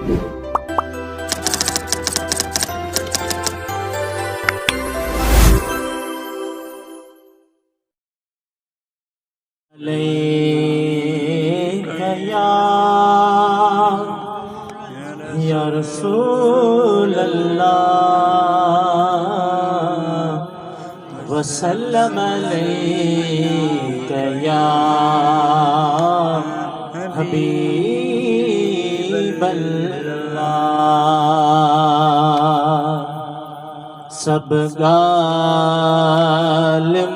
या रसूल अल्लाह वसल्लम अलैका या हबीब अल्लाह। सब गाल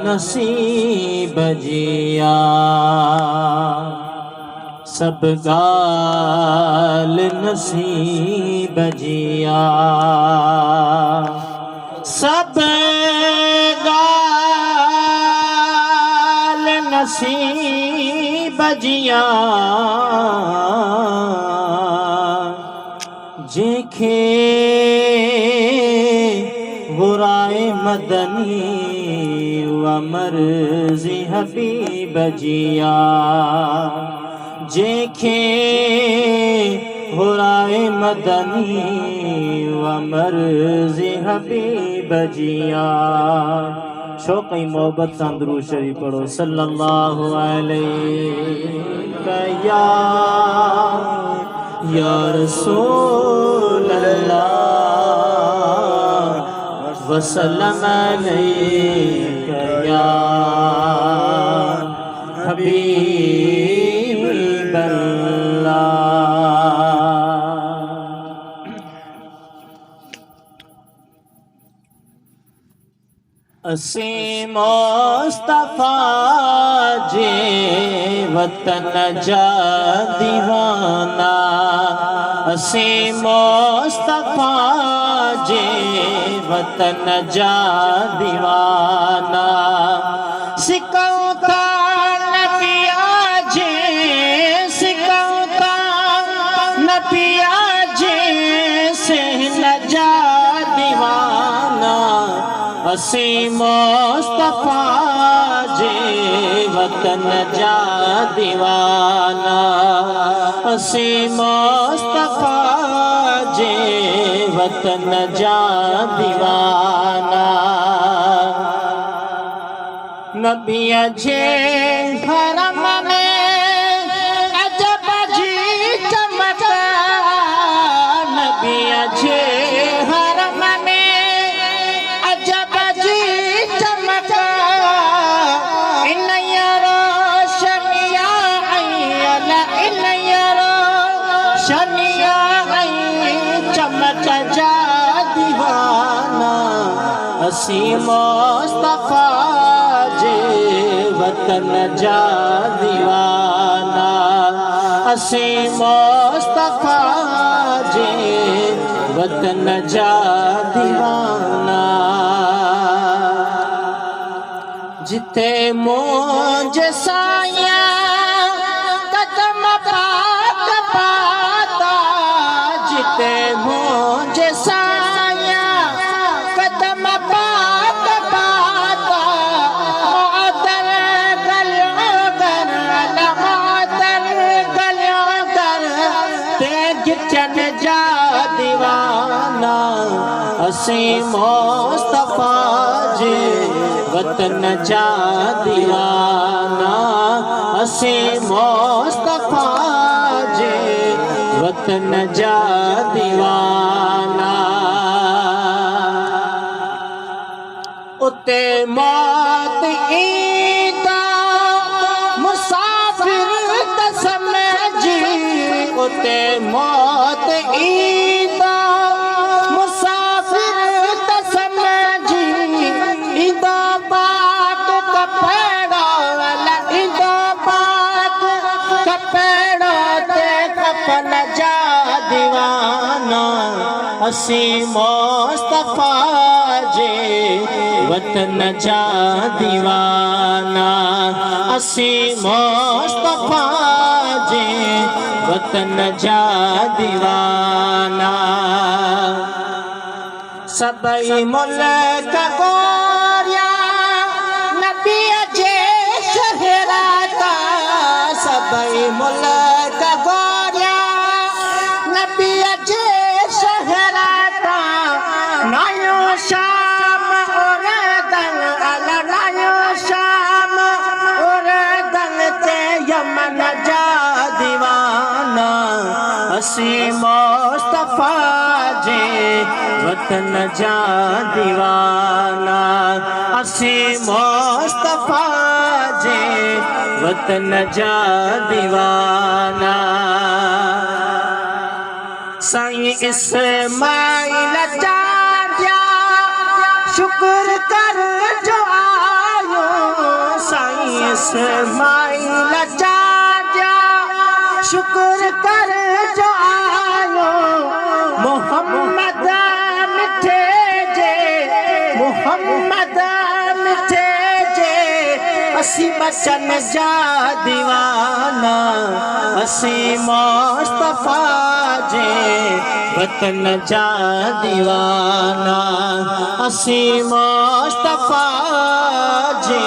नसीब जिया, सब गाल नसीब जिया, सब गाल नसीब जिया। जेखे बुराए मदनी व मर्ज़ी हबीब जिया, जेखे हुराए मदनी व मर्ज़ी हबीब जिया। शौक़ मोहब्बत सां दुरूद शरीफ पढ़ो। सल्लल्लाहु अलैहि या रसूल अल्लाह वसल्लम अलैका या हबीब असी मुस्तफा जे वतन जा दीवाना, असी मुस्तफा जे वतन जा दीवाना। सिकऊं था नबिया जे, सिकऊं था नबिया जे से न जा दीवाना। असी मुस्तफा जे वतन जा दीवाना, असी मुस्तफा जे वतन जा दीवाना। नबिया जे हरम में अजब जी चमक, नबिया जे हरम में अजब जी चमक। इन रोशनिया इन रोशनिया चमक जा दीवाना। असी मुस्तफा जे वतन जा दीवाना, असी मुस्तफा जे वतन जा दीवाना। जिते मुझे साया कदम पाक पाता, जिते मुझे साया कदम पाक पाता। मोहतर गलियों कर, मोहतर गलियों कर तेज चन जा दीवाना। असी मुस्तफा जे वतन जा दीवाना, असी मुस्तफा जे वतन जा दीवाना। उते मौत ईंदा मुसाफिर त समझी, उते मौत ईंदा मुसाफिर त समझी। ईंदा पाक कपेड़ा ईंदा पाक कपेड़ा ते कपन जा दीवाना। असी मुस्तफा जे वतन जा दीवाना, असी मुस्तफा जे वतन जा दीवाना। सबई मुल्क गोरिया नबिया जे शहराता, सबई मुल्क गोरिया नबिया असी मुस्तफा जे वतन जा दीवाना असी मुस्तफा जे वतन जा दीवाना साईं इस्माइल चांदिया शुक्र कर जो आयो साईं इस्माइल चांदिया शुक्र कर जो आयो मोहम्मद मिठे जे मोहम्मद मिठे जे असी बचन जा दीवाना असी मुस्तफा जे वतन जा दीवाना असी मुस्तफा जे